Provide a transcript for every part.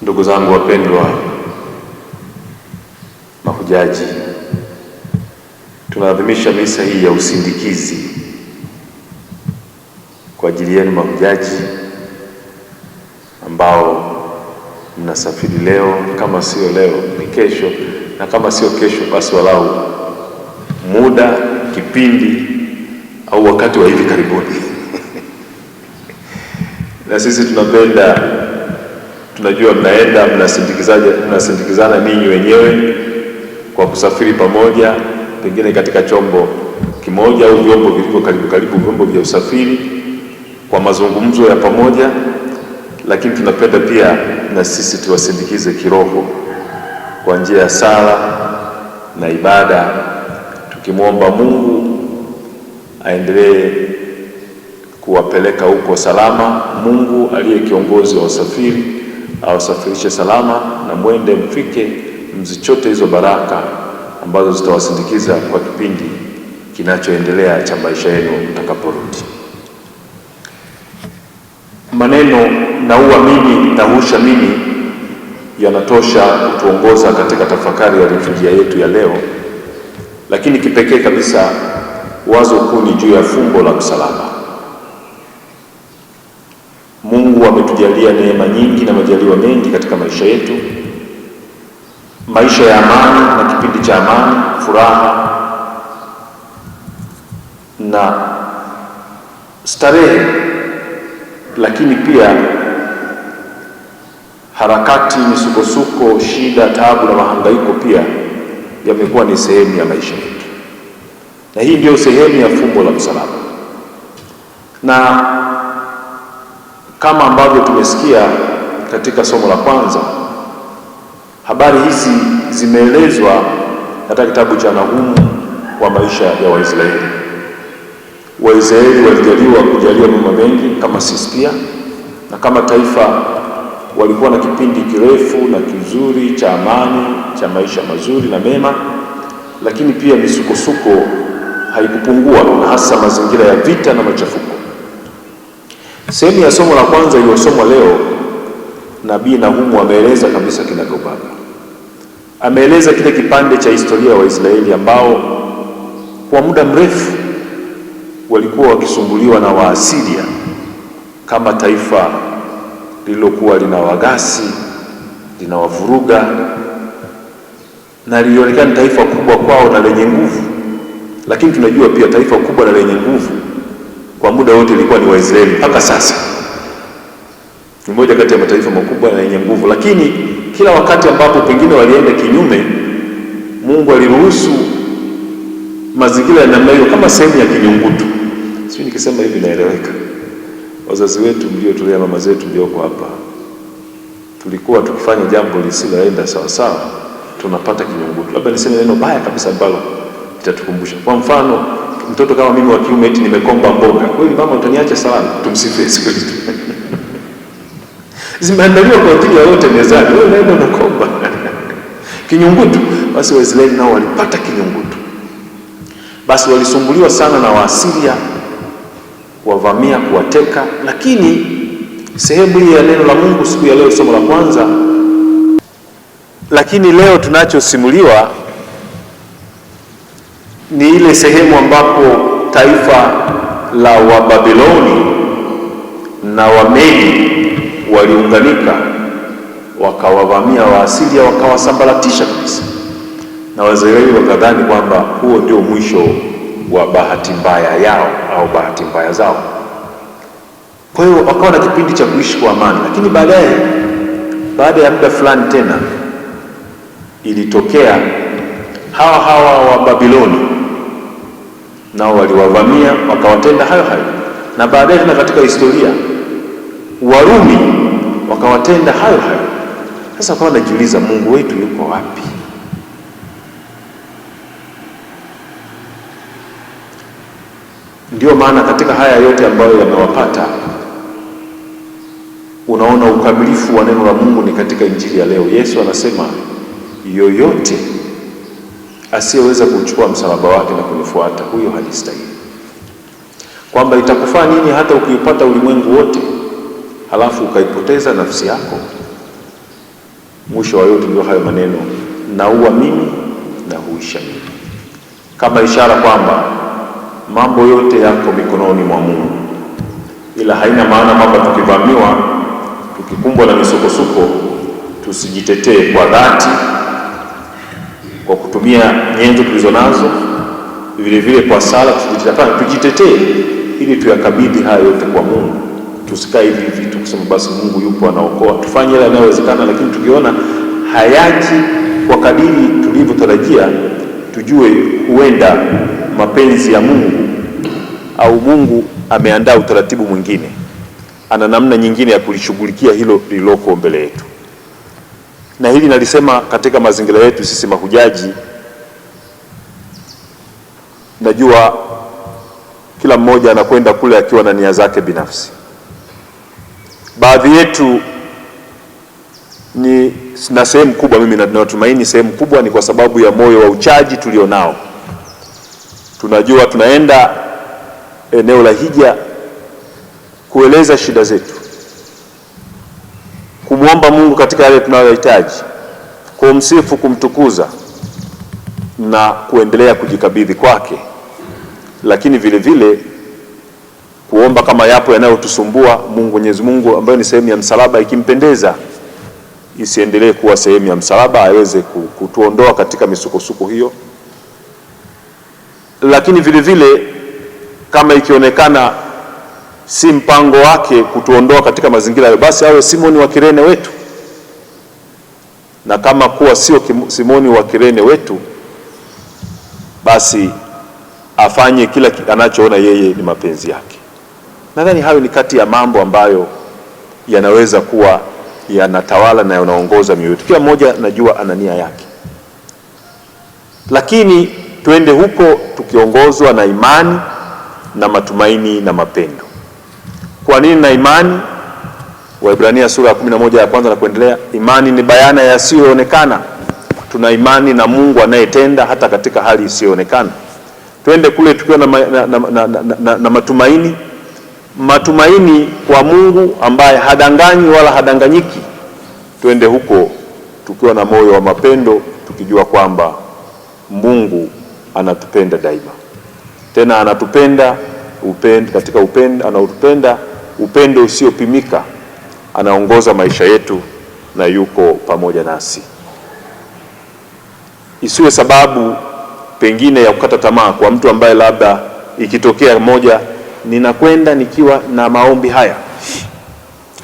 Ndugu zangu wapendwa mahujaji, tunaadhimisha misa hii ya usindikizi kwa ajili yenu mahujaji ambao mnasafiri leo, kama sio leo ni kesho, na kama sio kesho basi walau muda, kipindi au wakati wa hivi karibuni. Na sisi tunajua mnaenda mnasindikizana ninyi wenyewe kwa kusafiri pamoja, pengine katika chombo kimoja au vyombo vilivyo karibu, vyombo vya usafiri, kwa mazungumzo ya pamoja. Lakini tunapenda pia na sisi tuwasindikize kiroho kwa njia ya sala na ibada, tukimwomba Mungu aendelee kuwapeleka huko salama. Mungu aliye kiongozi wa wasafiri awasafirishe salama, na mwende mfike mzichote hizo baraka ambazo zitawasindikiza kwa kipindi kinachoendelea cha maisha yenu mtakaporudi. Maneno na uamini na hushamini yanatosha kutuongoza katika tafakari ya liturujia yetu ya leo, lakini kipekee kabisa wazo kuu ni juu ya fumbo la msalaba. Mungu ametujalia neema nyingi na majaliwa mengi katika maisha yetu, maisha ya amani na kipindi cha amani, furaha na starehe, lakini pia harakati, misukosuko, shida, taabu na mahangaiko pia yamekuwa ni sehemu ya maisha yetu, na hii ndio sehemu ya fumbo la msalaba. Na kama ambavyo tumesikia katika somo la kwanza, habari hizi zimeelezwa katika kitabu cha Nahumu wa maisha ya Waisraeli. Waisraeli walijaliwa mambo mengi kama sisi pia, na kama taifa walikuwa na kipindi kirefu na kizuri cha amani, cha maisha mazuri na mema, lakini pia misukosuko haikupungua, na hasa mazingira ya vita na machafuko. Sehemu ya somo la kwanza iliyosomwa leo, Nabii Nahumu ameeleza kabisa kinagaubaga. Ameeleza kile kipande cha historia ya Waisraeli ambao kwa muda mrefu walikuwa wakisumbuliwa na Waasiria kama taifa lililokuwa linawagasi, linawavuruga, na lilionekana taifa kubwa kwao na lenye nguvu. Lakini tunajua pia taifa kubwa na lenye nguvu kwa muda wote ilikuwa ni Waisraeli. Mpaka sasa ni moja kati ya mataifa makubwa na yenye nguvu, lakini kila wakati ambapo pengine walienda kinyume, Mungu aliruhusu mazingira ya namna hiyo kama sehemu ya kinyungutu. Sio, nikisema hivi naeleweka? Wazazi wetu mliotulea, mama zetu mlioko hapa, tulikuwa tukifanya jambo lisiloenda sawa sawa tunapata kinyungutu. Labda niseme neno baya kabisa ambalo litatukumbusha. Kwa mfano, mtoto kama mimi wa kiume eti nimekomba mboga, kweli mama utaniacha salama? Tumsifu Yesu Kristo. Zimeandaliwa kwa ajili ya wote mezani, wewe unaenda unakomba kinyungutu. Basi Waisraeli nao walipata kinyungutu. Basi walisumbuliwa sana na Waasiria, kuwavamia, kuwateka. Lakini sehemu hii ya neno la Mungu siku ya leo, somo la kwanza, lakini leo tunachosimuliwa ni ile sehemu ambapo taifa la Wababiloni na Wamedi waliunganika, wakawavamia Waasiria, wakawasambaratisha kabisa, na Waisraeli wakadhani kwamba huo ndio mwisho wa bahati mbaya yao au bahati mbaya zao. Kwa hiyo wakawa na kipindi cha kuishi kwa amani, lakini baada ya muda fulani tena ilitokea hawa wa Babiloni nao waliwavamia, wakawatenda hayo hayo, na baadaye tena katika historia Warumi wakawatenda hayo hayo. Sasa kwa najiuliza, Mungu wetu yuko wapi? Ndio maana katika haya yote ambayo yamewapata, unaona ukamilifu wa neno la Mungu ni katika injili ya leo. Yesu anasema yoyote asiyeweza kuchukua msalaba wake na kunifuata, huyo hanistahili. Kwamba itakufaa nini hata ukiupata ulimwengu wote halafu ukaipoteza nafsi yako? Mwisho wa yote ndio hayo maneno, naua mimi na huisha mimi, kama ishara kwamba mambo yote yako mikononi mwa Mungu. Ila haina maana kwamba tukivamiwa, tukikumbwa na misukosuko, tusijitetee kwa dhati kwa kutumia nyenzo tulizonazo, vile vile kwa sala tujitetee, ili tuyakabidhi hayo yote kwa Mungu. Tusikae hivi vitu kusema basi Mungu yupo anaokoa. Tufanye yale yanayowezekana, lakini tukiona hayaji kwa kadiri tulivyotarajia, tujue huenda mapenzi ya Mungu au Mungu ameandaa utaratibu mwingine, ana namna nyingine ya kulishughulikia hilo lililoko mbele yetu. Na hili nalisema katika mazingira yetu sisi mahujaji. Najua kila mmoja anakwenda kule akiwa na nia zake binafsi. Baadhi yetu na sehemu kubwa, mimi natumaini sehemu kubwa ni kwa sababu ya moyo wa uchaji tulionao. Tunajua tunaenda eneo la hija kueleza shida zetu, kumwomba Mungu katika yale tunayohitaji, kumsifu, kumtukuza na kuendelea kujikabidhi kwake, lakini vile vile kuomba kama yapo yanayotusumbua Mungu, Mwenyezi Mungu ambaye ni sehemu ya msalaba, ikimpendeza isiendelee kuwa sehemu ya msalaba, aweze kutuondoa katika misukosuko hiyo. Lakini vile vile kama ikionekana si mpango wake kutuondoa katika mazingira hayo, basi awe Simoni wa Kirene wetu, na kama kuwa sio Simoni wa Kirene wetu, basi afanye kila anachoona yeye ni mapenzi yake. Nadhani hayo ni kati ya mambo ambayo yanaweza kuwa yanatawala na yanaongoza mioyo yetu. Kila mmoja najua ana nia yake, lakini twende huko tukiongozwa na imani na matumaini na mapendo. Kwa nini na imani? Waebrania sura ya 11 ya kwanza na kuendelea, imani ni bayana ya yasiyoonekana. Tuna imani na Mungu anayetenda hata katika hali isiyoonekana. Twende kule tukiwa na matumaini. Matumaini kwa Mungu ambaye hadanganyi wala hadanganyiki. Twende huko tukiwa na moyo wa mapendo, tukijua kwamba Mungu anatupenda daima. Tena anatupenda katika upendo, anatupenda upendo usiopimika. Anaongoza maisha yetu na yuko pamoja nasi. Isiwe sababu pengine ya kukata tamaa kwa mtu ambaye labda ikitokea moja, ninakwenda nikiwa na maombi haya,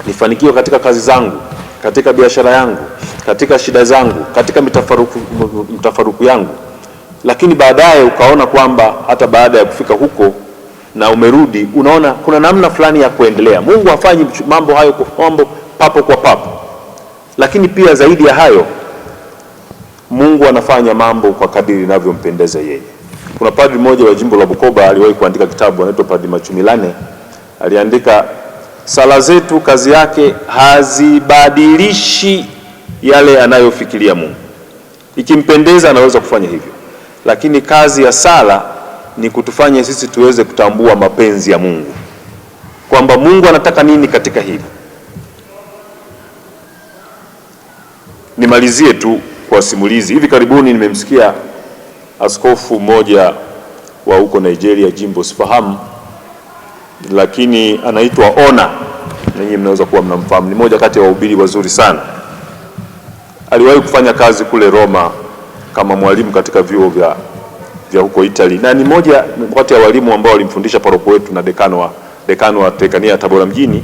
nifanikiwe katika kazi zangu, katika biashara yangu, katika shida zangu, katika mtafaruku yangu, lakini baadaye ukaona kwamba hata baada ya kufika huko na umerudi, unaona kuna namna fulani ya kuendelea. Mungu hafanyi mambo hayo papo kwa papo, lakini pia zaidi ya hayo Mungu anafanya mambo kwa kadiri inavyompendeza yeye. Kuna padri mmoja wa jimbo la Bukoba aliwahi kuandika kitabu, anaitwa Padri Machumilane. Aliandika, sala zetu kazi yake hazibadilishi yale anayofikiria Mungu. Ikimpendeza anaweza kufanya hivyo, lakini kazi ya sala ni kutufanya sisi tuweze kutambua mapenzi ya Mungu, kwamba Mungu anataka nini katika hili. Nimalizie tu kwa simulizi. Hivi karibuni nimemsikia askofu mmoja wa huko Nigeria, jimbo sifahamu, lakini anaitwa Ona, ninyi mnaweza kuwa mnamfahamu. Ni mmoja kati ya wahubiri wazuri sana. Aliwahi kufanya kazi kule Roma kama mwalimu katika vyuo vya huko Italy, na ni mmoja kati ya walimu ambao walimfundisha paroko wetu na dekano wa Tekania ya Tabora mjini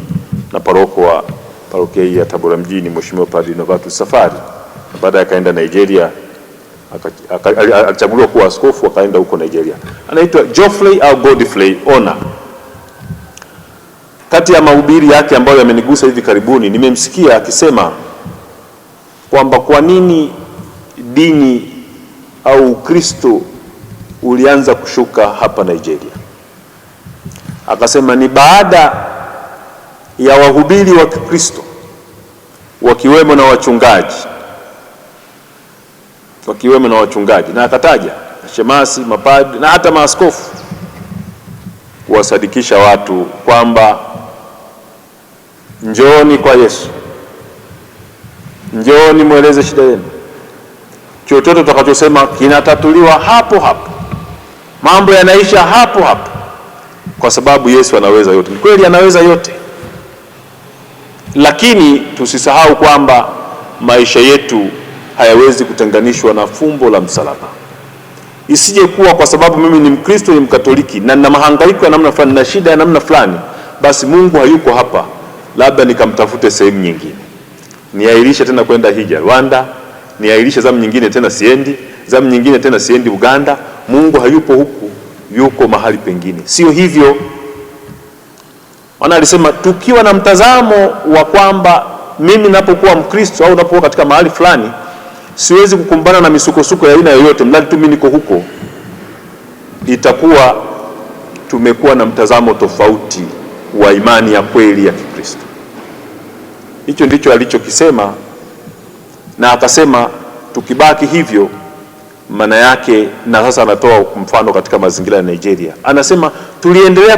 na paroko wa parokia ya Tabora mjini, Mheshimiwa Padri Novatus Safari. Baadaye akaenda Nigeria, alichaguliwa kuwa askofu, akaenda huko Nigeria. Anaitwa Geoffrey au Godfrey Ona. Kati ya mahubiri yake ambayo yamenigusa hivi karibuni, nimemsikia akisema kwamba kwa nini dini au Ukristo ulianza kushuka hapa Nigeria. Akasema ni baada ya wahubiri wa Kikristo wakiwemo na wachungaji, na akataja shemasi, mapadri na hata maaskofu kuwasadikisha watu kwamba njooni kwa Yesu, Njooni mweleze shida yenu. Chochote tutakachosema kinatatuliwa hapo hapo, mambo yanaisha hapo hapo, kwa sababu Yesu anaweza yote. Ni kweli anaweza yote, lakini tusisahau kwamba maisha yetu hayawezi kutenganishwa na fumbo la msalaba. Isije kuwa kwa sababu mimi ni Mkristo, ni Mkatoliki na nina mahangaiko ya namna fulani na shida ya namna fulani, basi Mungu hayuko hapa, labda nikamtafute sehemu nyingine, niahirishe tena kwenda hija Rwanda, niahirishe zamu nyingine tena siendi, zamu nyingine tena siendi Uganda. Mungu hayupo huku, yuko mahali pengine. Sio hivyo. Wana alisema tukiwa na mtazamo wa kwamba mimi napokuwa Mkristo au napokuwa katika mahali fulani siwezi kukumbana na misukosuko ya aina yoyote mradi tu mimi niko huko, itakuwa tumekuwa na mtazamo tofauti wa imani ya kweli ya Kikristo. Hicho ndicho alichokisema, na akasema tukibaki hivyo maana yake, na sasa anatoa mfano katika mazingira ya Nigeria. Anasema tuliendelea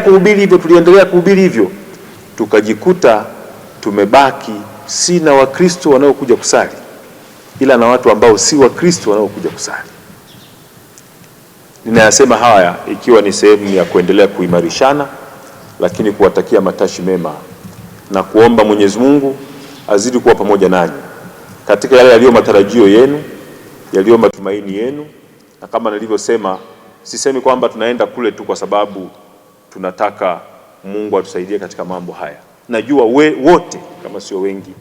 kuhubiri hivyo tukajikuta tumebaki si na Wakristo wanaokuja kusali, ila na watu ambao si Wakristo wanaokuja kusali. Ninayasema haya ikiwa ni sehemu ya kuendelea kuimarishana, lakini kuwatakia matashi mema na kuomba Mwenyezi Mungu azidi kuwa pamoja nanyi katika yale yaliyo matarajio yenu, yaliyo matumaini yenu. Na kama nilivyosema, sisemi kwamba tunaenda kule tu kwa sababu tunataka Mungu atusaidie katika mambo haya. Najua wote kama sio wengi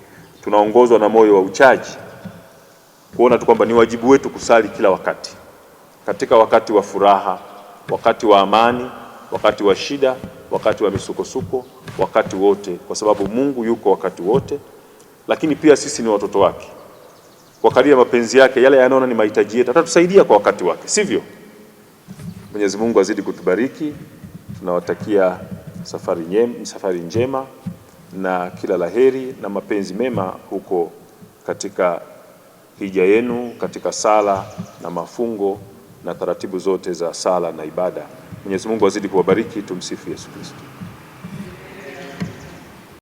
tunaongozwa na moyo wa uchaji, kuona tu kwamba ni wajibu wetu kusali kila wakati, katika wakati wa furaha, wakati wa amani, wakati wa shida, wakati wa misukosuko, wakati wote, kwa sababu Mungu yuko wakati wote. Lakini pia sisi ni watoto wake, kwa kadiri ya mapenzi yake yale yanaona ni mahitaji yetu atatusaidia kwa wakati wake, sivyo? Mwenyezi Mungu azidi kutubariki. Tunawatakia safari njema na kila laheri na mapenzi mema huko katika hija yenu, katika sala na mafungo na taratibu zote za sala na ibada. Mwenyezi Mungu azidi kuwabariki. Tumsifu Yesu Kristo.